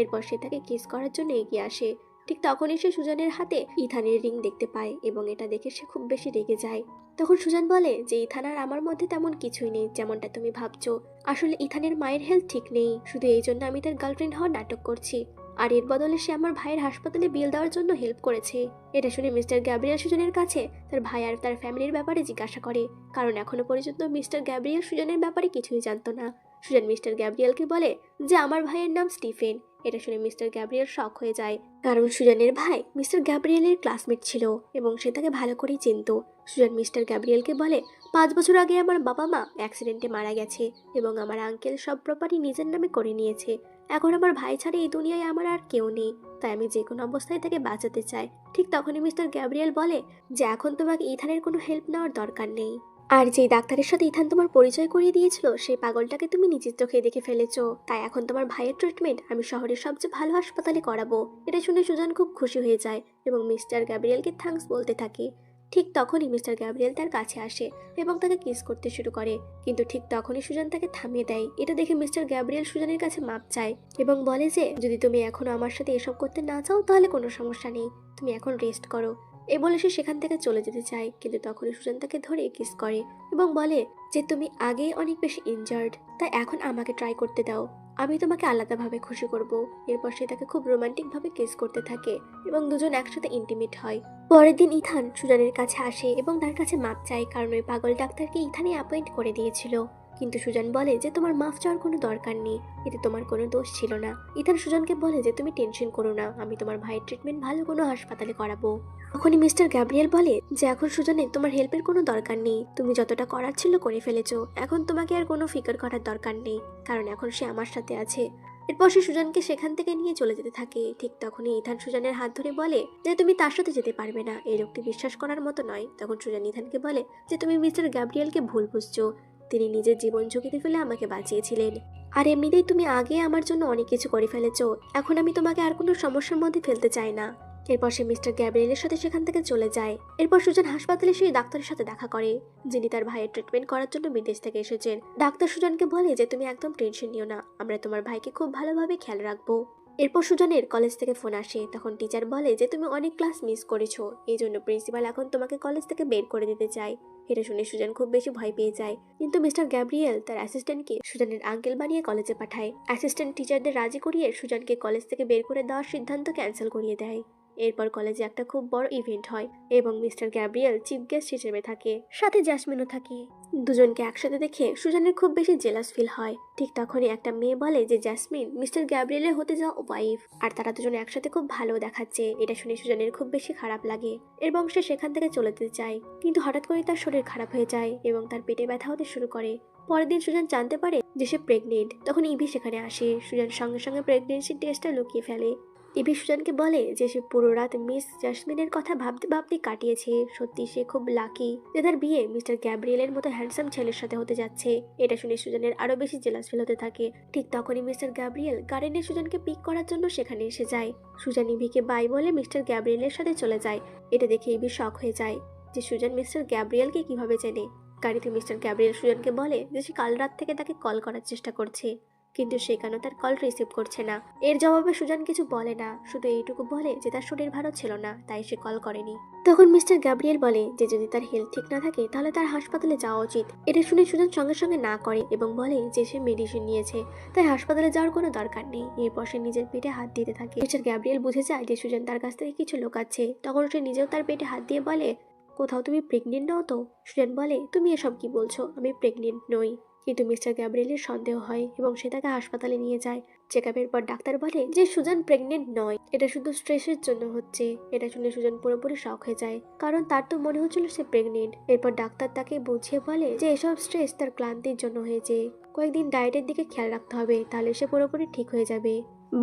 এরপর সে তাকে কিস করার জন্য এগিয়ে আসে। ঠিক তখনই সে সুজানের হাতে ইথানের রিং দেখতে পায় এবং এটা দেখে সে খুব বেশি রেগে যায়। তখন সুজান বলে যে ইথান আর আমার মধ্যে তেমন কিছুই নেই যেমনটা তুমি ভাবছো, আসলে ইথানের মায়ের হেলথ ঠিক নেই, শুধু এই জন্য আমি তার গার্লফ্রেন্ড হওয়ার নাটক করছি, আর এর বদলে সে আমার ভাইয়ের হাসপাতালে বিল দেওয়ার জন্য হেল্প করেছে। এটা শুনে মিস্টার গ্যাব্রিয়েল সুজানের কাছে তার ভাই আর তার ফ্যামিলির ব্যাপারে জিজ্ঞাসা করে, কারণ এখনো পর্যন্ত মিস্টার গ্যাব্রিয়েল সুজানের ব্যাপারে কিছুই জানতো না। সুজান মিস্টার গ্যাব্রিয়েলকে বলে যে আমার ভাইয়ের নাম স্টিফেন। এটা শুনে মিস্টার গ্যাব্রিয়েল শক হয়ে যায়, কারণ সুজানের ভাই মিস্টার গ্যাব্রিয়েলের ক্লাসমেট ছিল এবং সে তাকে ভালো করেই চিনত। সুজান মিস্টার গ্যাব্রিয়েলকে বলে 5 বছর আগে আমার বাবা মা অ্যাক্সিডেন্টে মারা গেছে এবং আমার আঙ্কেল সব প্রপার্টি নিজের নামে করে নিয়েছে। এখন আমার ভাই ছাড়া এই দুনিয়ায় আমার আর কেউ নেই, তাই আমি যে কোনো অবস্থায় তাকে বাঁচাতে চাই। ঠিক তখনই মিস্টার গ্যাব্রিয়েল বলে যে এখন তোমাকে ইথানের কোনো হেল্প নেওয়ার দরকার নেই, আর যেই ডাক্তারের সাথে ইথান তোমার পরিচয় করিয়ে দিয়েছিল সেই পাগলটাকে তুমি নিজের চোখে দেখে ফেলেছো, তাই এখন তোমার ভাইয়ের ট্রিটমেন্ট আমি শহরের সবচেয়ে ভালো হাসপাতালে করাবো। এটা শুনে সুজান খুব খুশি হয়ে যায় এবং মিস্টার গ্যাব্রিয়েলকে থ্যাঙ্কস বলতে থাকে। ঠিক তখনই মিস্টার গ্যাব্রিয়েল তার কাছে আসে এবং তাকে কিস করতে শুরু করে, কিন্তু ঠিক তখনই সুজান তাকে থামিয়ে দেয়। এটা দেখে মিস্টার গ্যাব্রিয়েল সুজানের কাছে মাপ চায় এবং বলে যে যদি তুমি এখনো আমার সাথে এসব করতে না চাও তাহলে কোনো সমস্যা নেই, তুমি এখন রেস্ট করো। এ বলে সে সেখান থেকে চলে যেতে চায়, কিন্তু তখনই সুজান তাকে ধরে কিস করে এবং বলে যে তুমি আগেই অনেক বেশি ইনজার্ড, তাই এখন আমাকে ট্রাই করতে দাও, আমি তোমাকে আলাদাভাবে খুশি করব। এরপর সে তাকে খুব রোমান্টিক ভাবে কিস করতে থাকে এবং দুজন একসাথে ইন্টিমেট হয়। পরের দিন ইথান সুজানের কাছে আসে এবং তার কাছে মাপ চায়, কারণ ওই পাগল ডাক্তারকে ইথানই অ্যাপয়েন্ট করে দিয়েছিল। কিন্তু সুজান বলে যে তোমার মাফ চাওয়ার কোনো দরকার নেই, এতে তোমার কোনো দোষ ছিল না। ইথান সুজানকে বলে যে তুমি টেনশন করো না, আমি তোমার ভাইয়ের ট্রিটমেন্ট ভালো কোনো হাসপাতালে করাবো। তখনই মিস্টার গ্যাব্রিয়েল বলে যে এখন সুজানে তোমার হেল্পের কোনো দরকার নেই, তুমি যতটা করার ছিল করে ফেলেছো, এখন তোমাকে আর কোনো ফিকার করার দরকার নেই, কারণ এখন সে আমার সাথে আছে। এরপর সে সুজানকে সেখান থেকে নিয়ে চলে যেতে থাকে। ঠিক তখনই ইথান সুজানের হাত ধরে বলে যে তুমি তার সাথে যেতে পারবে না, এই লোকটি বিশ্বাস করার মতো নয়। তখন সুজান ইথানকে বলে যে তুমি মিস্টার গ্যাব্রিয়েলকে ভুল বুঝছো, তিনি নিজের জীবন ঝুঁকিতে ফেলে আমাকে বাঁচিয়েছিলেন, আর এমনিতেই তুমি আগে আমার জন্য অনেক কিছু করে ফেলেছো, এখন আমি তোমাকে আর কোনো সমস্যার মধ্যে ফেলতে চাই না। এরপর সে মিস্টার গ্যাব্রিয়েলের সাথে সেখান থেকে চলে যায়। এরপর সুজান হাসপাতালে সেই ডাক্তারের সাথে দেখা করে, যিনি তার ভাইয়ের ট্রিটমেন্ট করার জন্য বিদেশ থেকে এসেছেন। ডাক্তার সুজানকে বলে যে তুমি একদম টেনশন নিও না, আমরা তোমার ভাইকে খুব ভালোভাবে খেয়াল রাখবো। এরপর সুজানের কলেজ থেকে ফোন আসে, তখন টিচার বলে যে তুমি অনেক ক্লাস মিস করেছো, এই জন্য প্রিন্সিপাল এখন তোমাকে কলেজ থেকে বের করে দিতে চায়। এটা শুনে সুজান খুব বেশি ভয় পেয়ে যায়, কিন্তু মিস্টার গ্যাব্রিয়েল তার অ্যাসিস্ট্যান্টকে সুজানের আঙ্কেল বানিয়ে কলেজে পাঠায়। অ্যাসিস্ট্যান্ট টিচারদের রাজি করিয়ে সুজানকে কলেজ থেকে বের করে দেওয়ার সিদ্ধান্ত ক্যান্সেল করিয়ে দেয়। এরপর কলেজে একটা খুব বড় ইভেন্ট হয় এবং মিস্টার গ্যাব্রিয়েল চিফ গেস্ট হিসেবে থাকে, সাথে জ্যাসমিনও থাকে। দুজনকে একসাথে দেখে সুজানের খুব বেশি জেলাস ফিল হয়। ঠিক তখনই একটা মেয়ে বলে যে জ্যাসমিন মিস্টার গ্যাব্রিয়েলের হতে যাওয়া ওয়াইফ, আর তারা দুজন একসাথে খুব ভালো দেখাচ্ছে। এটা শুনে সুজানের খুব বেশি খারাপ লাগে এবং সে সেখান থেকে চলে যেতে চায়, কিন্তু হঠাৎ করে তার শরীর খারাপ হয়ে যায় এবং তার পেটে ব্যথা হতে শুরু করে। পরের দিন সুজান জানতে পারে যে সে প্রেগনেন্ট। তখন ইভি সেখানে আসে, সুজান সঙ্গে সঙ্গে প্রেগনেন্সির টেস্টটা লুকিয়ে ফেলে। ইভি সুজানকে বলে যে সে পুরো রাত মিস জ্যাসমিনের কথা ভাবতে ভাবতে কাটিয়েছে, সত্যি সে খুব লাকি যে তার বিয়ে মিস্টার গ্যাব্রিয়েলের মতো হ্যান্ডসাম ছেলের সাথে হতে যাচ্ছে। এটা শুনে সুজানের আরো বেশি জেলাস ফিল হতে থাকে। ঠিক তখনই মিস্টার গ্যাব্রিয়েল গার্ডেনে সুজানকে পিক করার জন্য সেখানে এসে যায়। সুজান ইভিকে বাই বলে মিস্টার গ্যাব্রিয়েলের সাথে চলে যায়। এটা দেখে ইভি শক হয়ে যায় যে সুজান মিস্টার গ্যাব্রিয়েলকে কিভাবে চেনে। গাড়িতে মিস্টার গ্যাব্রিয়েল সুজানকে বলে যে সে কাল রাত থেকে তাকে কল করার চেষ্টা করছে, কিন্তু সে কেন তার কল রিসিভ করছে না। এর জবাবে সুজান কিছু বলে না, শুধু এইটুকু বলে যে তার শরীর ভালো ছিল না, তাই সে কল করেনি। তখন মিস্টার গ্যাব্রিয়েল বলে যে যদি তার হেলথ ঠিক না থাকে তাহলে তার হাসপাতালে যাওয়া উচিত। এটা শুনে সুজান সঙ্গে সঙ্গে না করে এবং বলে যে সে মেডিসিন নিয়েছে, তাই হাসপাতালে যাওয়ার কোনো দরকার নেই। এরপর সে নিজের পেটে হাত দিতে থাকে। মিস্টার গ্যাব্রিয়েল বুঝে যায় যে সুজান তার কাছ থেকে কিছু লুকাচ্ছে। তখন সে নিজেও তার পেটে হাত দিয়ে বলে কোথাও তুমি প্রেগনেন্ট নও তো? সুজান বলে তুমি এসব কি বলছো, আমি প্রেগনেন্ট নই। কিন্তু মিস্টার গ্যাব্রিয়েলের সন্দেহ হয় এবং সে তাকে হাসপাতালে নিয়ে যায়। চেকআপের পর ডাক্তার বলে যে সুজান প্রেগনেন্ট নয়, এটা শুধু স্ট্রেসের জন্য হচ্ছে। এটা শুনে সুজান পুরোপুরি শক হয়ে যায়, কারণ তার তো মনে হচ্ছিল সে প্রেগনেন্ট। এরপর ডাক্তার তাকে বুঝিয়ে বলে যে এসব স্ট্রেস তার ক্লান্তির জন্য হয়েছে, কয়েকদিন ডায়েটের দিকে খেয়াল রাখতে হবে, তাহলে সে পুরোপুরি ঠিক হয়ে যাবে।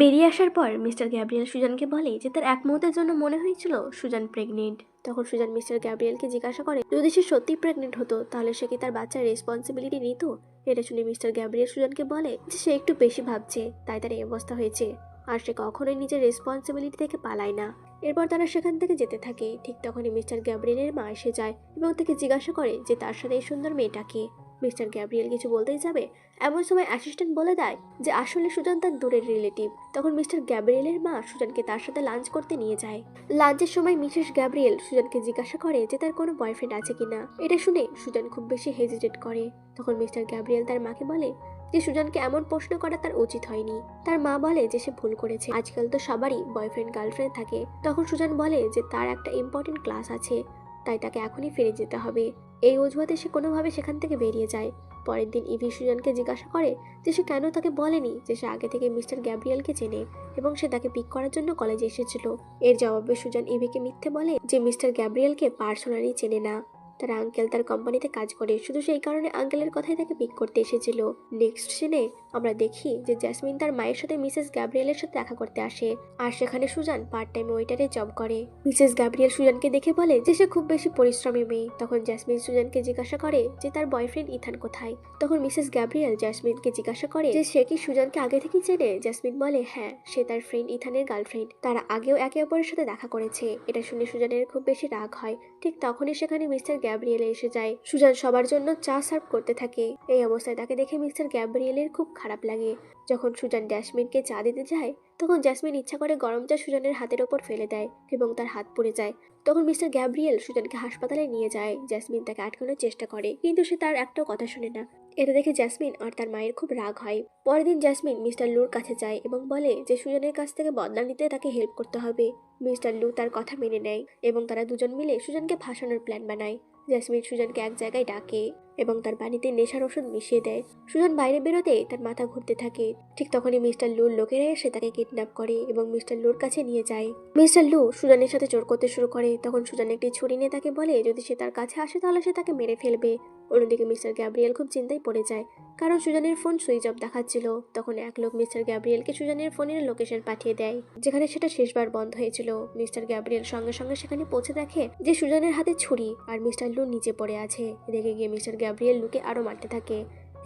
বেরিয়ে আসার পর মিস্টার গ্যাব্রিয়েল সুজানকে বলে যে তার এক মুহূর্তের জন্য মনে হয়েছিল সুজান প্রেগনেন্ট। তখন সুজান মিস্টার গ্যাব্রিয়েলকে জিজ্ঞাসা করে যদি সে সত্যি প্রেগনেন্ট হতো তাহলে সে কি তার বাচ্চার রেসপন্সিবিলিটি নিত। এটা শুনে মিস্টার গ্যাব্রিয়েল সুজানকে বলে যে সে একটু বেশি ভাবছে, তাই তার এই অবস্থা হয়েছে, আর সে কখনোই নিজের রেসপন্সিবিলিটি থেকে পালায় না। এরপর তারা সেখান থেকে যেতে থাকে। ঠিক তখনই মিস্টার গ্যাব্রিয়েলের মা এসে যায় এবং তাকে জিজ্ঞাসা করে যে তার সাথে এই সুন্দর মেয়েটাকে। মিস্টার গ্যাব্রিয়েল কিছু বলতেই যাবে, এমন সময় অ্যাসিস্ট্যান্ট বলে দেয় যে আসলে সুজান তার দূরের রিলেটিভ। তখন মিস্টার গ্যাব্রিয়েলের মা সুজানকে তার সাথে লাঞ্চ করতে নিয়ে যায়। লাঞ্চের সময় মিসেস গ্যাব্রিয়েল সুজানকে জিজ্ঞাসা করে যে তার কোনো বয়ফ্রেন্ড আছে কিনা। এটা শুনে সুজান খুব বেশি হেজিটেট করে। তখন মিস্টার গ্যাব্রিয়েল তার মাকে বলে যে সুজানকে এমন প্রশ্ন করা তার উচিত হয়নি। তার মা বলে যে সে ভুল করেছে, আজকাল তো সবারই বয়ফ্রেন্ড গার্লফ্রেন্ড থাকে। তখন সুজান বলে যে তার একটা ইম্পর্টেন্ট ক্লাস আছে, তাই তাকে এখনই ফিরে যেতে হবে। এই অজুহাতে সে কোনোভাবে সেখান থেকে বেরিয়ে যায়। পরের দিন ইভি সুজানকে জিজ্ঞাসা করে যে সে কেন তাকে বলেনি যে সে আগে থেকে মিস্টার গ্যাব্রিয়েলকে চেনে এবং সে তাকে পিক করার জন্য কলেজে এসেছিল। এর জবাবে সুজান ইভিকে মিথ্যে বলে যে মিস্টার গ্যাব্রিয়েলকে পার্সোনালি চেনে না, তার আঙ্কেল তার কোম্পানিতে কাজ করে, শুধু সেই কারণে আঙ্কেলের কথাই তাকে পিক করতে এসেছিল। নেক্সট সিনে আমরা দেখি যে জ্যাসমিন তার মায়ের সাথে মিসেস গ্যাব্রিয়েলের সাথে দেখা করতে আসে, আর সেখানে সুজান পার্ট টাইম ওয়েটারে জব করে। মিসেস গ্যাব্রিয়েল সুজানকে দেখে বলে যে সে খুব বেশি পরিশ্রমী মেয়ে। তখন জ্যাসমিন সুজানকে জিজ্ঞাসা করে যে তার বয়ফ্রেন্ড ইথান কোথায়। তখন মিসেস গ্যাব্রিয়েল জ্যাসমিনকে জিজ্ঞাসা করে যে সে কি সুজানকে আগে থেকেই চেনে। জ্যাসমিন বলে হ্যাঁ, সে তার ফ্রেন্ড ইথানের গার্লফ্রেন্ড, তারা আগেও একে অপরের সাথে দেখা করেছে। এটা শুনে সুজানের খুব বেশি রাগ হয়। ঠিক তখনই সেখানে মিস্টার গ্যাব্রিয়েল এসে যায়। সুজান সবার জন্য চা সার্ভ করতে থাকে। এই অবস্থায় তাকে দেখে মিস্টার গ্যাব্রিয়েলের খুব খারাপ লাগে। যখন সুজান জ্যাসমিনকে চা দিতে যায় তখন জ্যাসমিন ইচ্ছা করে গরম চা সুজানের হাতের ওপর ফেলে দেয় এবং তার হাত পুড়ে যায়। তখন মিস্টার গ্যাব্রিয়েল সুজানকে হাসপাতালে নিয়ে যায়। জ্যাসমিন তাকে আটকানোর চেষ্টা করে কিন্তু সে তার একটাও কথা শুনে না। এটা দেখে জ্যাসমিন আর তার মায়ের খুব রাগ হয়। পরের দিন জ্যাসমিন মিস্টার লুর কাছে যায় এবং বলে যে সুজানের কাছ থেকে বদলা নিতে তাকে হেল্প করতে হবে। মিস্টার লু তার কথা মেনে নেয় এবং তারা দুজন মিলে সুজানকে ফাঁসানোর প্ল্যান বানায়। জ্যাসমিন সুজানকে এক জায়গায় ডাকে এবং তার বাড়িতে নেশার ওষুধ মিশিয়ে দেয়। সুজান বাইরে বেরোতে তার মাথা ঘুরতে থাকে। ঠিক তখনই মিস্টার লুর লোকেরা এসে তাকে কিডন্যাপ করে এবং মিস্টার লুর কাছে নিয়ে যায়। মিস্টার লু সুজানের সাথে জোর করতে শুরু করে। তখন সুজান একটি ছুরি নিয়ে তাকে বলে যদি সে তার কাছে আসে তাহলে সে তাকে মেরে ফেলবে। অন্যদিকে মিস্টার গ্যাব্রিয়েল খুব চিন্তায় পড়ে যায় কারণ সুজানের ফোন সুইচ অফ দেখাচ্ছিল। তখন এক লোক মিস্টার গ্যাব্রিয়েলকে সুজানের ফোনের লোকেশন পাঠিয়ে দেয় যেখানে সেটা শেষবার বন্ধ হয়েছিল। মিস্টার গ্যাব্রিয়েল সঙ্গে সঙ্গে সেখানে পৌঁছে দেখে যে সুজানের হাতে ছুরি আর মিস্টার লু নিচে পড়ে আছে। রেগে গিয়ে মিস্টার গ্যাব্রিয়েল লুকে আরো মারতে থাকে।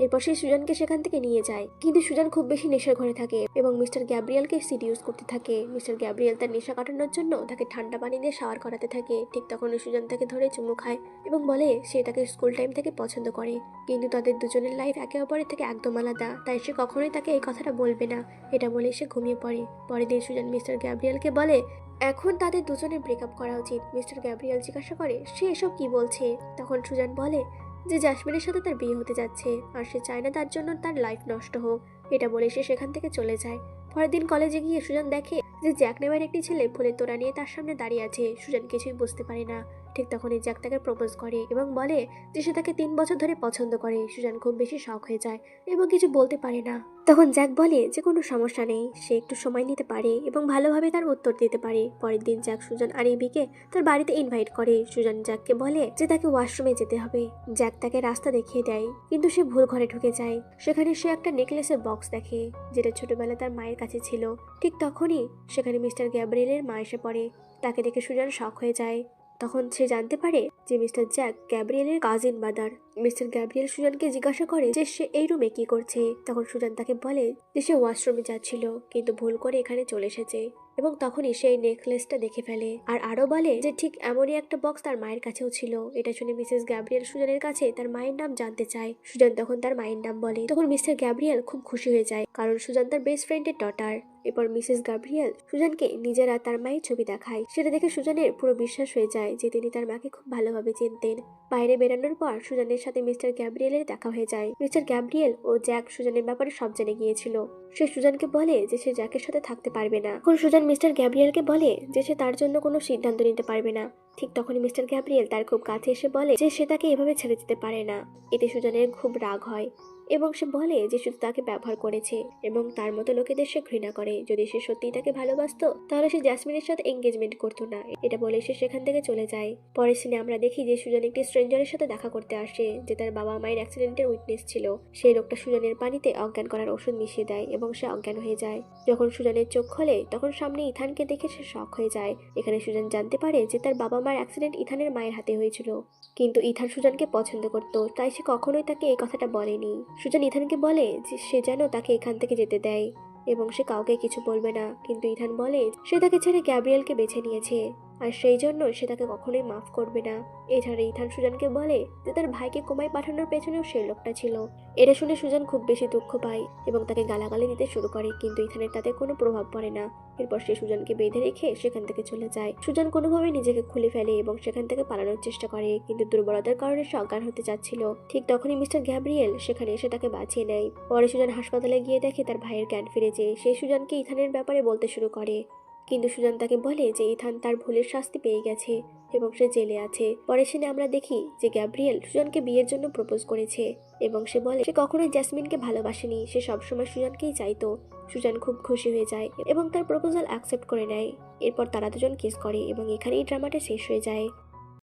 এরপর সে সুজানকে সেখান থেকে নিয়ে যায় কিন্তু সুজান খুব বেশি নেশার ঘরে থাকে এবং মিস্টার গ্যাব্রিয়েলকে সিডিউস করতে থাকে। মিস্টার গ্যাব্রিয়েল তার নেশা কাটানোর জন্য তাকে ঠান্ডা পানি দিয়ে শাওয়ার করাতে থাকে। ঠিক তখনই সুজান তাকে ধরে চুমু খায় এবং বলে সে তাকে স্কুল টাইম থেকে পছন্দ করে কিন্তু তাদের দুজনের লাইফ একে অপরের থেকে একদম আলাদা, তাই সে কখনোই তাকে এই কথাটা বলবে না। এটা বলে সে ঘুমিয়ে পড়ে। পরের দিন সুজান মিস্টার গ্যাব্রিয়েলকে বলে এখন তাদের দুজনের ব্রেকআপ করা উচিত। মিস্টার গ্যাব্রিয়েল জিজ্ঞাসা করে সে এসব কি বলছে। তখন সুজান বলে যে জ্যাসমিনের সাথে তার বিয়ে হতে যাচ্ছে আর সে চায় না তার জন্য তার লাইফ নষ্ট হোক। এটা বলে সে সেখান থেকে চলে যায়। পরের দিন কলেজে গিয়ে সুজান দেখে যে জ্যাক নামের একটি ছেলে ফুলের তোড়া নিয়ে তার সামনে দাঁড়িয়ে আছে। সুজান কিছুই বুঝতে পারে না। ঠিক তখনই জ্যাক তাকে প্রপোজ করে এবং বলে যে সে তাকে 3 বছর ধরে পছন্দ করে। সুজান খুব বেশি শক হয়ে যায় এবং কিছু বলতে পারে না। তখন জ্যাক বলে যে কোনো সমস্যা নেই, সে একটু সময় নিতে পারে এবং ভালোভাবে তার উত্তর দিতে পারে। পরের দিন জ্যাক সুজান আর এবিকে তার বাড়িতে ইনভাইট করে। সুজান জ্যাককে বলে যে তাকে ওয়াশরুমে যেতে হবে। জ্যাক তাকে রাস্তা দেখিয়ে দেয় কিন্তু সে ভুল ঘরে ঢুকে যায়। সেখানে সে একটা নেকলেসের বক্স দেখে যেটা ছোটবেলায় তার মায়ের কাছে ছিল। ঠিক তখনই সেখানে মিস্টার গ্যাব্রিয়েলের মা এসে পড়ে। তাকে দেখে সুজান শক হয়ে যায়। তখন সে জানতে পারে যে মিস্টার জ্যাক গ্যাব্রিয়েলের কাজিন ব্রাদার। মিস্টার গ্যাব্রিয়েল সুজানকে জিজ্ঞাসা করে যে সে এই রুমে কি করছে। তখন সুজান তাকে বলে যে সে ওয়াশরুমে যাচ্ছিল কিন্তু ভুল করে এখানে চলে এসেছে এবং তখনই সেই নেকলেসটা দেখে ফেলে আর আরো বলে যে ঠিক এমনই একটা বক্স তার মায়ের কাছেও ছিল। এটা শুনে মিসেস গ্যাব্রিয়েল সুজানের কাছে তার মায়ের নাম জানতে চায়। সুজান তখন তার মায়ের নাম বলে। তখন মিস্টার গ্যাব্রিয়েল খুব খুশি হয়ে যায় কারণ সুজান তার বেস্ট ফ্রেন্ডের ডটার। এরপর মিসেস গ্যাব্রিয়েল সুজানকে নিজের আর তার মায়ের ছবি দেখায়। সেটা দেখে সুজানের পুরো বিশ্বাস হয়ে যায় যে তিনি তার মাকে খুব ভালোভাবে চিনতেন। বাইরে বেরানোর পর সুজানের সাথে মিস্টার গ্যাব্রিয়েলের দেখা হয়ে যায়। মিস্টার গ্যাব্রিয়েল ও জ্যাক সুজানের ব্যাপারে সব জেনে গিয়েছিল। সে সুজানকে বলে যে সে জ্যাকের সাথে থাকতে পারবে না। এখন সুজান মিস্টার গ্যাব্রিয়েলকে বলে যে সে তার জন্য কোনো সিদ্ধান্ত নিতে পারবে না। ঠিক তখনই মিস্টার গ্যাব্রিয়েল তার খুব কাছে এসে বলে যে সে তাকে এভাবে ছেড়ে দিতে পারে না। এতে সুজানের খুব রাগ হয় এবং সে বলে যে শুধু তাকে ব্যবহার করেছে এবং তার মতো লোকেদের সে ঘৃণা করে। যদি সে সত্যিই তাকে ভালোবাসতো তাহলে সে জ্যাসমিনের সাথে এঙ্গেজমেন্ট করতো না। এটা বলে সে সেখান থেকে চলে যায়। পরের সিনে আমরা দেখি যে সুজান একটি স্ট্রেঞ্জারের সাথে দেখা করতে আসে যে তার বাবা মায়ের অ্যাক্সিডেন্টের উইটনেস ছিল। সেই লোকটা সুজানের পানিতে অজ্ঞান করার ওষুধ মিশিয়ে দেয় এবং সে অজ্ঞান হয়ে যায়। যখন সুজানের চোখ খোলে তখন সামনে ইথানকে দেখে সে শক হয়ে যায়। এখানে সুজান জানতে পারে যে তার বাবা মার অ্যাক্সিডেন্ট ইথানের মায়ের হাতে হয়েছিল কিন্তু ইথান সুজানকে পছন্দ করত, তাই সে কখনোই তাকে এই কথাটা বলেনি। সুজান ইথানকে বলে যে সে যেন তাকে এখান থেকে যেতে দেয় এবং সে কাউকে কিছু বলবে না, কিন্তু ইথান বলে সে তাকে ছেড়ে গ্যাব্রিয়েলকে বেছে নিয়েছে আর সেই জন্য সে তাকে কখনোই মাফ করবে না। এছাড়া ইথান সুজানকে বলে যে তার ভাইকে কোমায় পাঠানোর পেছনেও সেই লোকটা ছিল। এটা শুনে সুজান খুব বেশি দুঃখ পায় এবং তাকে গালাগালি দিতে শুরু করে কিন্তু ইথানের তাতে কোনো প্রভাব পড়ে না। এরপর সে সুজানকে বেঁধে রেখে সেখান থেকে চলে যায়। সুজান কোনোভাবে নিজেকে খুলে ফেলে এবং সেখান থেকে পালানোর চেষ্টা করে কিন্তু দুর্বলতার কারণে সে অজ্ঞান হতে যাচ্ছিল। ঠিক তখনই মিস্টার গ্যাব্রিয়েল সেখানে এসে তাকে বাঁচিয়ে নেয়। পরে সুজান হাসপাতালে গিয়ে দেখে তার ভাইয়ের জ্ঞান ফিরেছে। সে সুজানকে ইথানের ব্যাপারে বলতে শুরু করে কিন্তু সুজান তাকে বলে যে ইথান তার ভুলের শাস্তি পেয়ে গেছে এবং সে জেলে আছে। পরে সিনে আমরা দেখি যে গ্যাব্রিয়েল সুজানকে বিয়ের জন্য প্রপোজ করেছে এবং সে বলে সে কখনোই জ্যাসমিনকে ভালোবাসেনি, সে সবসময় সুজানকেই চাইতো। সুজান খুব খুশি হয়ে যায় এবং তার প্রপোজাল অ্যাকসেপ্ট করে নেয়। এরপর তারা দুজন কিস করে এবং এখানেই ড্রামাটা শেষ হয়ে যায়।